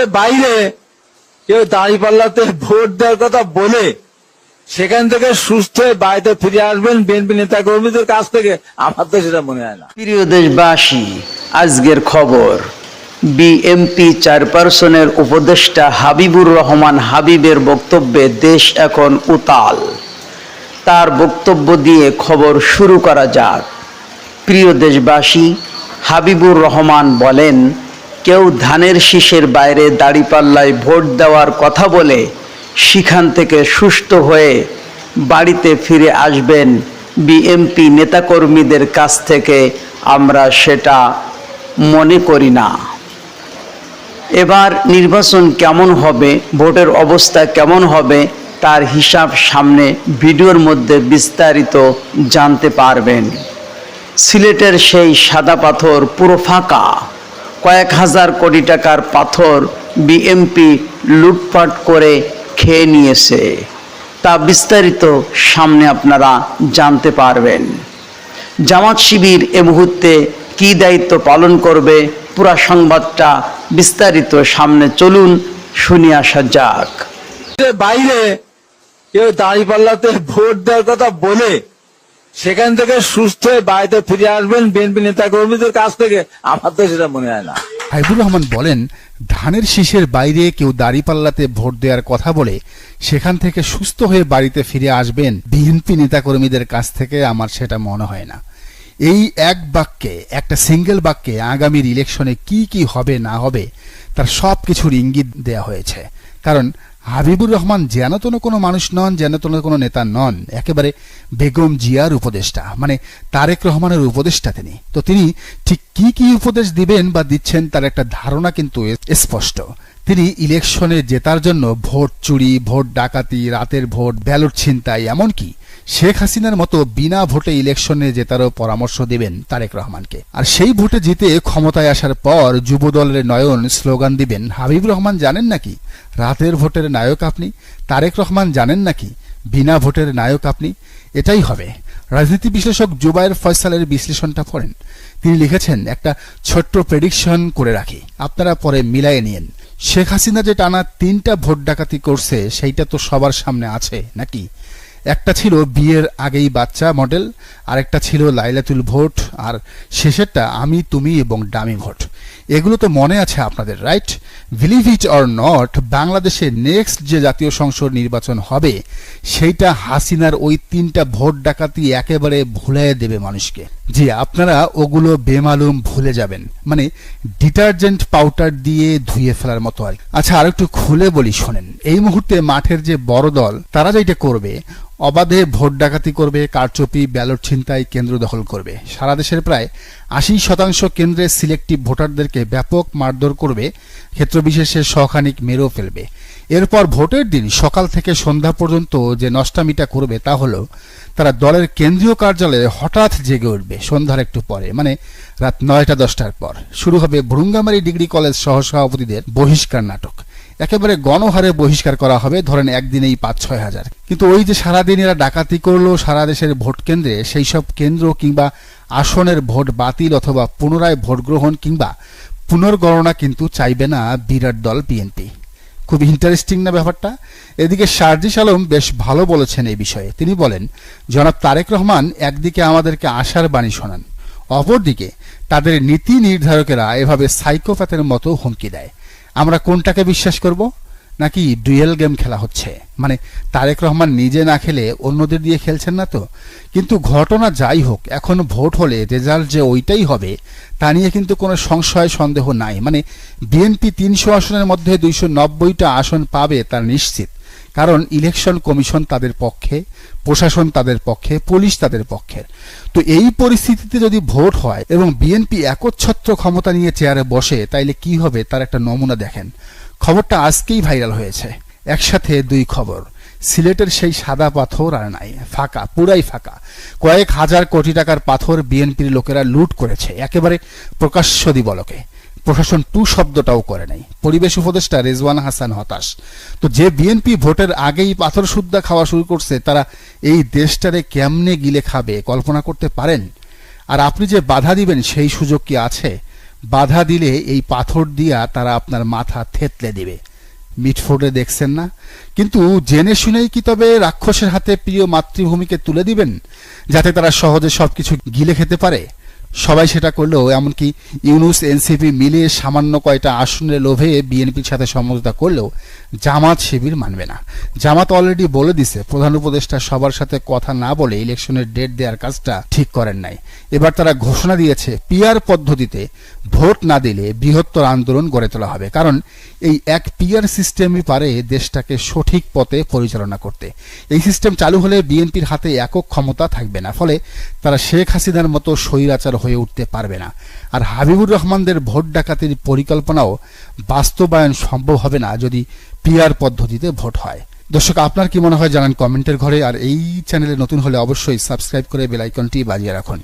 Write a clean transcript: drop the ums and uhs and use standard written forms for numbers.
সুস্থের বাইরে কেউ দাঁড়িপাল্লাতে ভোট দেওয়ার কথা বলে সেখান থেকে সুস্থ হয়ে বাড়িতে ফিরে আসবেন বিএনপি নেতা কর্মীদের কাছ থেকে, আমার তো সেটা মনে হয় না। প্রিয় দেশবাসী, আজকের খবর, বিএনপি চেয়ারপারসনের উপদেষ্টা হাবিবুর রহমান হাবিবের বক্তব্যে দেশ এখন উতাল। তার বক্তব্য দিয়ে খবর শুরু করা যাক। প্রিয় দেশবাসী, হাবিবুর রহমান বলেন, কেউ ধানের শীষের বাইরে দাঁড়িপাল্লায় ভোট দেওয়ার কথা বলে সেখান থেকে সুস্থ হয়ে বাড়িতে ফিরে আসবেন বিএনপি নেতাকর্মীদের কাছ থেকে আমরা সেটা মনে করি না। এবার নির্বাচন কেমন হবে, ভোটের অবস্থা কেমন হবে তার হিসাব সামনে ভিডিওর মধ্যে বিস্তারিত জানতে পারবেন। সিলেটের সেই সাদা পাথর পুরো ফাঁকা, কয়েক হাজার কোটি টাকার পাথর বিএনপি লুটপাট করে খেয়ে নিয়েছে, তা বিস্তারিত সামনে আপনারা জানতে পারবেন। জামাত শিবির এ মুহূর্তে কি দায়িত্ব পালন করবে, পুরা সংবাদটা বিস্তারিত সামনে চলুন শুনে আসা যাক। বাইরে কেউ দাঁড়িপাল্লাতে ভোট দেওয়ার কথা বলে সেখান থেকে সুস্থ হয়ে বাড়িতে ফিরে আসবেন বিএনপি নেতা কর্মীদের কাছ থেকে, আমার তো সেটা মনে হয় না। হাবিবুর রহমান বলেন, ধানের শীষের বাইরে কেউ দাঁড়িপাল্লাতে ভোট দেওয়ার কথা বলে সেখান থেকে সুস্থ হয়ে বাড়িতে ফিরে আসবেন বিএনপি নেতাকর্মীদের কাছ থেকে, আমার সেটা মনে হয় না। এই এক বাক্যে, একটা সিঙ্গেল বাক্যে আগামীর ইলেকশনে কি কি হবে না হবে তার সব কিছুর ইঙ্গিত দেয়া হয়েছে। কারণ হাবিবুর রহমান যেন কোনো মানুষ নন, যেন কোনো নেতা নন, একেবারে বেগম জিয়ার উপদেষ্টা, মানে তারেক রহমানের উপদেষ্টা তিনি। তো তিনি ঠিক কি কি উপদেশ দিবেন বা দিচ্ছেন তার একটা ধারণা কিন্তু স্পষ্ট। তিনি ইলেকশনে জেতার জন্য ভোট চুরি, ভোট ডাকাতি, রাতের ভোট, ব্যালট ছিনতাই, এমনকি শেখ হাসিনার মতো বিনা ভোটে ইলেকশনে জেতারও পরামর্শ দিবেন তারেক রহমানকে। আর সেই ভোটে জিতে ক্ষমতায় আসার পর যুবদলের নয়ন স্লোগান দিবেন, হাবিবুর রহমান জানেন নাকি রাতের ভোটের নায়ক আপনি? তারেক রহমান জানেন নাকি বিনা ভোটের নায়ক আপনি? এটাই হবে। রাজনীতি বিশ্লেষক জুবায়ের ফয়সালের বিশ্লেষণটা পড়েন। তিনি লিখেছেন, একটা ছোট্ট প্রেডিকশন করে রাখি, আপনারা পরে মিলায়ে নিয়েন। শেখ হাসিনা যে টানা 3টা ভোট ডাকাতি করছে সেইটা তো সবার সামনে আছে নাকি? একটা ছিল বিয়ের আগেই বাচ্চা মডেল, আরেকটা ছিল লাইলাতুল ভোট, আর শেষেরটা আমি তুমি এবং ডামি ভোট। এগুলো তো মনে আছে আপনাদের, right? Believe it or not, বাংলাদেশে নেক্সট যে জাতীয় সংসদ নির্বাচন হবে সেইটা হাসিনার ওই 3টা ভোট ডাকাতি একেবারে ভুলিয়ে দেবে মানুষকে। জি, আপনারা ওগুলো বেমালুম ভুলে যাবেন, মানে ডিটারজেন্ট পাউডার দিয়ে ধুয়ে ফেলার মতো আর। আচ্ছা, আর একটু খুলে বলি শোনেন। এই মুহূর্তে মাঠের যে বড় দল তারা যেটা করবে, অবাধে ভোট ডাকাতি করবে, কারচুপি, ব্যালট ছিনতাই, কেন্দ্র দখল করবে। সারা দেশের প্রায় 80% কেন্দ্রে সিলেক্টিভ ভোটারদেরকে ব্যাপক মারধর করবে, ক্ষেত্রবিশেষে শখানিক মেরেও ফেলবে। এরপর ভোটের দিন সকাল থেকে সন্ধ্যা পর্যন্ত যে নষ্টামিটা করবে তা হলো তারা দলের কেন্দ্রীয় কার্যালয়ে হঠাৎ জেগে উঠবে সন্ধ্যার একটু পরে, মানে রাত 9টা-10টার পর। শুরু হবে ভ্রুঙ্গামারী ডিগ্রি কলেজ সহসভাপতিদের বহিষ্কার নাটক। একেবারে গণহারে বহিষ্কার করা হবে, ধরেন একদিনেই 5-6 হাজার। কিন্তু ওই যে সারাদিন এরা ডাকাতি করলো সারা দেশের ভোট কেন্দ্রে, সেই সব কেন্দ্র কিংবা আসনের ভোট বাতিল অথবা পুনরায় ভোট গ্রহণ কিংবা পুনর্গণনা কিন্তু চাইবে না বিরাট দল বিএনপি। খুব ইন্টারেস্টিং না ব্যাপারটা? এদিকে শারজিস আলম বেশ ভালো বলেছেন এই বিষয়ে। তিনি বলেন, জনাব তারেক রহমান একদিকে আমাদেরকে আশার বাণী শোনান, অপরদিকে তাদের নীতি নির্ধারকেরা এভাবে সাইকোপ্যাথের মতো হুমকি দেয়। আমরা কোনটাকে বিশ্বাস করব? নাকি ডুয়েল গেম খেলা হচ্ছে? মানে তারেক রহমান নিজে না খেলে অন্যদের দিয়ে খেলছেন না তো? কিন্তু ঘটনা যাই হোক, এখন ভোট হলে রেজাল্ট যে ওইটাই হবে তা নিয়ে কিন্তু কোনো সংশয় সন্দেহ নাই। মানে বিএনপি 300 আসনের মধ্যে 290টা আসন পাবে তার নিশ্চিত। কারণ ইলেকশন কমিশন তাদের পক্ষে, প্রশাসন তাদের পক্ষে, পুলিশ তাদের পক্ষের। তো এই পরিস্থিতিতে যদি ভোট হয় এবং বিএনপি একচ্ছত্র ক্ষমতা নিয়ে চেয়ারে বসে, তাইলে কি হবে তার একটা নমুনা দেখেন। খবরটা আজকেই ভাইরাল হয়েছে, একসাথে 2 খবর। সিলেটের সেই সাদা পাথর আর নাই, ফাঁকা, পুরাই ফাঁকা। কয়েক হাজার কোটি টাকার পাথর বিএনপির লোকেরা লুট করেছে, একেবারে প্রকাশ্য দিবলকে। প্রশাসন টু শব্দটাও করে নাই। পরিবেশ উপদেষ্টা রেজওয়ান হাসান হতাশ। তো যে বিএনপি ভোটের আগেই পাথর সুদ্ধা খাওয়া শুরু করছে, তারা এই দেশটারে কেমনে গিলে খাবে কল্পনা করতে পারেন? আর আপনি যে বাধা দিবেন সেই সুযোগ কি আছে? বাধা দিলে এই পাথর দিয়া তারা আপনার মাথা থেতলে দিবে। মিটফোর্ডে দেখছেন না? কিন্তু জেনে শুনেই কি তবে রাক্ষসের হাতে প্রিয় মাতৃভূমিকে তুলে দিবেন, যাতে তারা সহজে সবকিছু গিলে খেতে পারে? সবাই সেটা করলেও, এমনকি ইউনূস এনসিপি মিলে সামান্য কয়টা আসনের লোভে বিএনপির সাথে সমঝোতা করলেও জামাত শিবির মানবে না। জামাত অলরেডি বলে দিছে, প্রধান উপদেষ্টা সবার সাথে কথা না বলে ইলেকশনের ডেট দেওয়ার কাজটা ঠিক করেন নাই। এবার তারা ঘোষণা দিয়েছে পিআর পদ্ধতিতে ভোট না দিলে বৃহত্তর আন্দোলন গড়ে তোলা হবে। কারণ এই এক পিআর সিস্টেমই পারে দেশটাকে সঠিক পথে পরিচালনা করতে। এই সিস্টেম চালু হলে বিএনপির হাতে একক ক্ষমতা থাকবে না, ফলে তারা শেখ হাসিনার মতো স্বৈরাচার হয়ে উঠতে পারবে না। আর হাবিবুর রহমানদের ভোট ডাকাতির পরিকল্পনাও বাস্তবায়ন সম্ভব হবে না যদি পিআর পদ্ধতিতে ভোট হয়। দর্শক, আপনার কি মনে হয় জানান কমেন্টের ঘরে। আর এই চ্যানেলে নতুন হলে অবশ্যই সাবস্ক্রাইব করে বেল আইকনটি বাজিয়ে রাখুন।